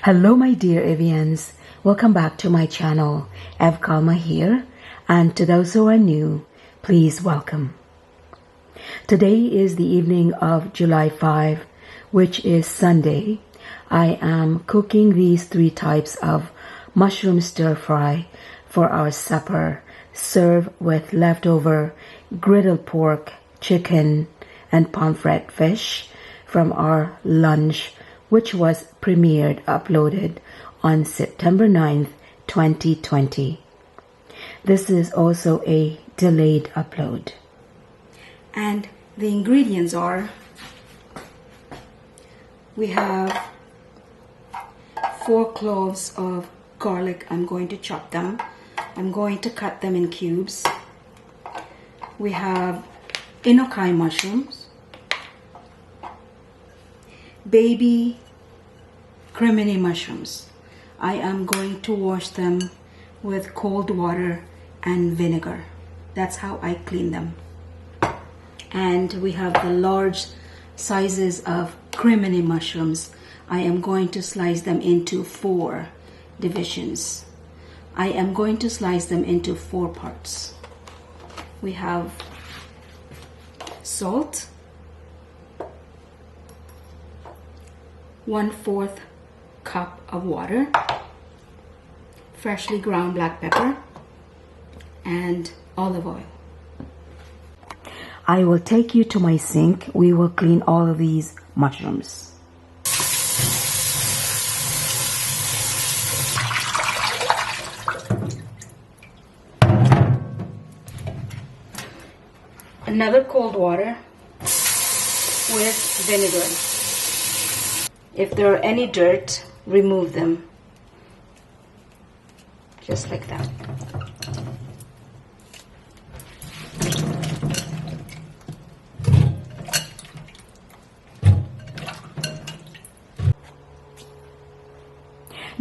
Hello my dear avians, welcome back to my channel. Ev Kalma here, and to those who are new, please welcome. Today is the evening of July 5, which is Sunday. I am cooking these 3 types of mushroom stir fry for our supper, served with leftover griddled pork, chicken, and pomfret fish from our lunch, which was uploaded on September 9th, 2020. This is also a delayed upload. And the ingredients are, we have 4 cloves of garlic. I'm going to chop them. I'm going to cut them in cubes. We have enoki mushrooms, baby cremini mushrooms. I am going to wash them with cold water and vinegar. That's how I clean them. And we have the large sizes of cremini mushrooms. I am going to slice them into 4 divisions. I am going to slice them into 4 parts. We have salt, 1/4 cup of water, freshly ground black pepper, and olive oil. I will take you to my sink. We will clean all of these mushrooms. Another cold water with vinegar. If there are any dirt, remove them. Just like that.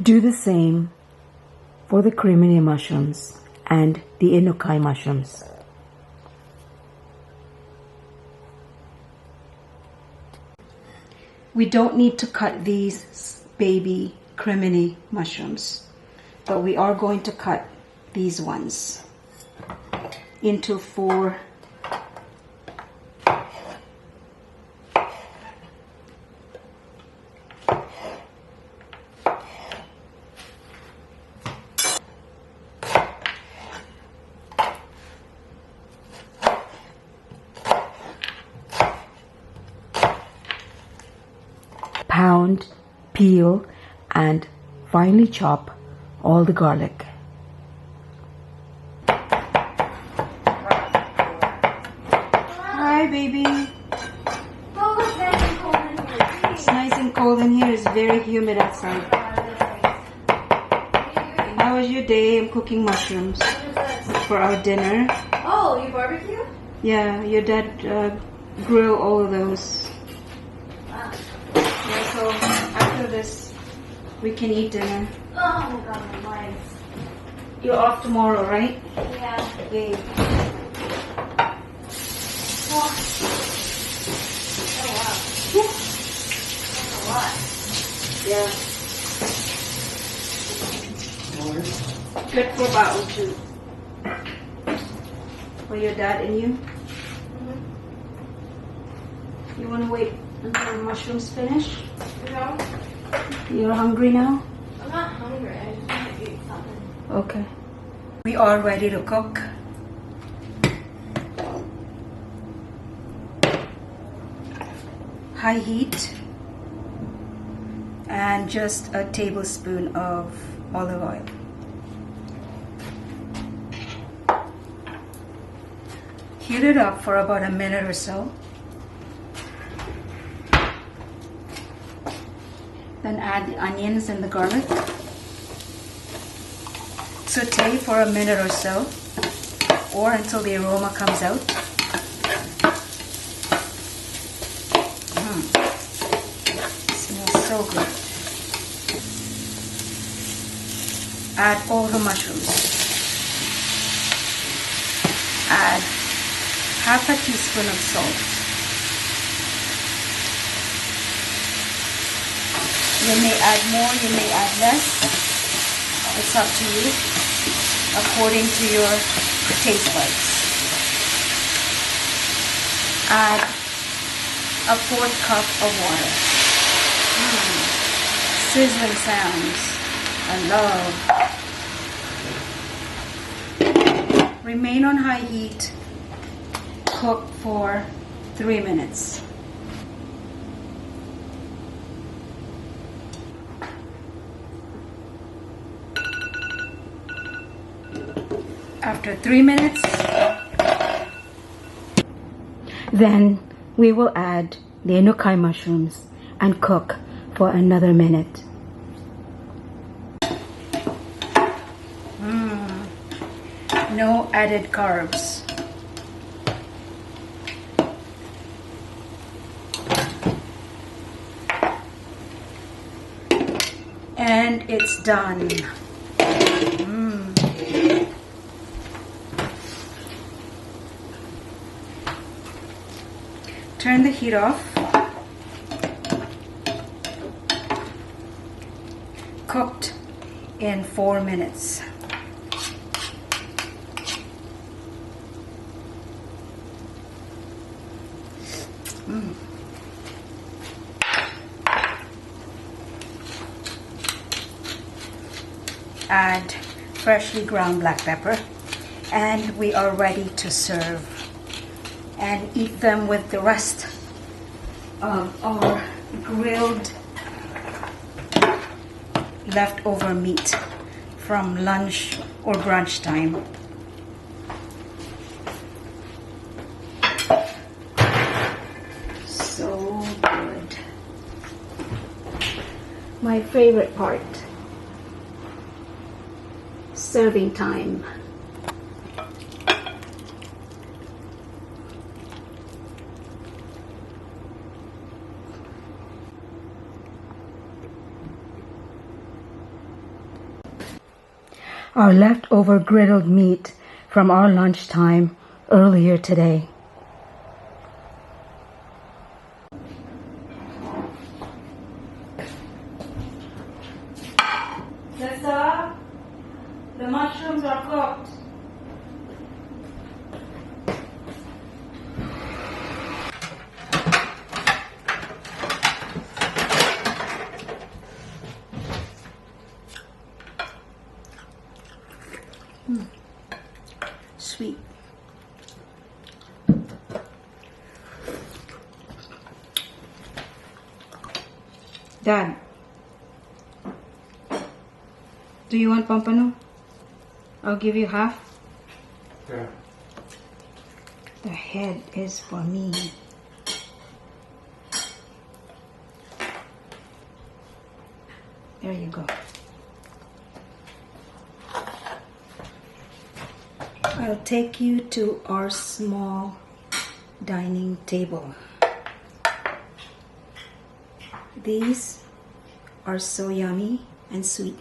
Do the same for the cremini mushrooms and the enoki mushrooms. We don't need to cut these baby cremini mushrooms, but we are going to cut these ones into 4 pound, peel, and finely chop all the garlic. Hi, baby. It's nice and cold in here. It's very humid outside. How was your day? I'm cooking mushrooms for our dinner. Oh, you barbecue? Yeah, your dad grilled all of those. So after this, we can eat dinner. Oh my god, my legs. You're off tomorrow, right? Yeah. Yay. Oh. Oh wow. That's a lot. Yeah. Good for battle too. For your dad and you? Mm-hmm. You want to wait until the mushrooms finish? No, You're hungry now? I'm not hungry. I just want to eat something. Okay. We are ready to cook. High heat. And just a tablespoon of olive oil. Heat it up for about a minute or so. Then add the onions and the garlic. Saute for a minute or so, or until the aroma comes out. Smells so good. Add all the mushrooms. Add half a teaspoon of salt. You may add more, you may add less. It's up to you, according to your taste buds. Add a 4th cup of water. Sizzling sounds. I love. Remain on high heat. Cook for 3 minutes. After 3 minutes, Then we will add the enoki mushrooms and cook for another minute. no added carbs. And it's done. Turn the heat off. Cooked in 4 minutes. Add freshly ground black pepper, and we are ready to serve and eat them with the rest of our grilled leftover meat from lunch or brunch time. So good. My favorite part. Serving time. Our leftover griddled meat from our lunchtime earlier today. Sister, the mushrooms are cooked. Sweet. Dad, do you want pompano? I'll give you half. Yeah. The head is for me. There you go. I'll take you to our small dining table. These are so yummy and sweet.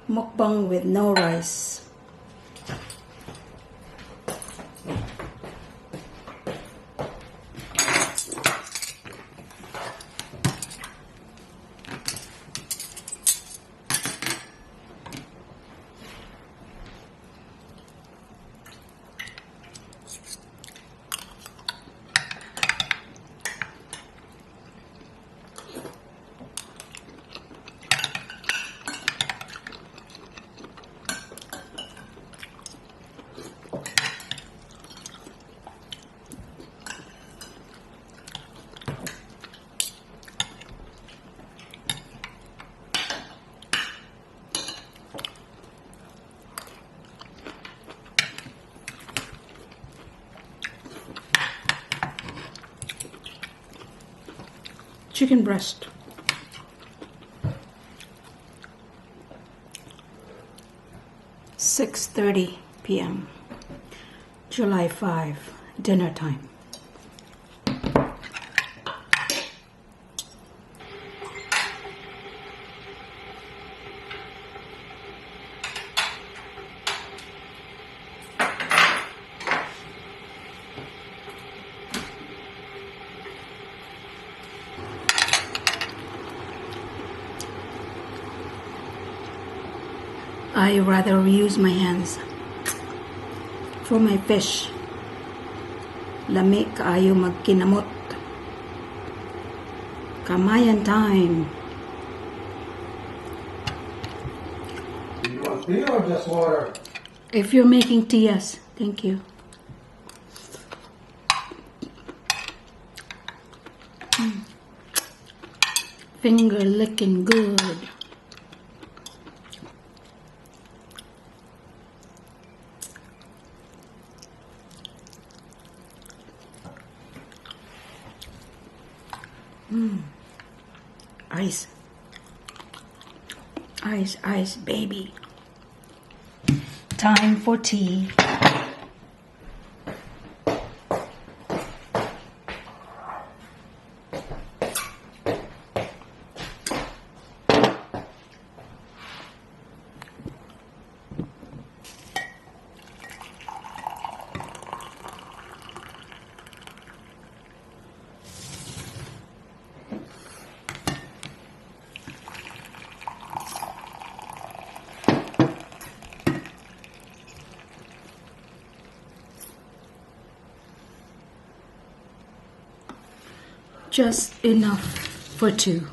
Mukbang with no rice. Chicken breast. (6:30 p.m. July 5, dinner time. I rather use my hands for my fish. Lami kaayo magkinamot. Kamayan time. Do you want tea or just water? If you're making tea, yes. Thank you. Finger licking good. Ice. Ice, ice, baby. Time for tea. Just enough for two.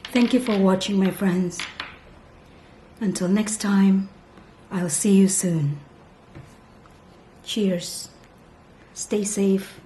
Thank you for watching, my friends. Until next time, I'll see you soon. Cheers. Stay safe.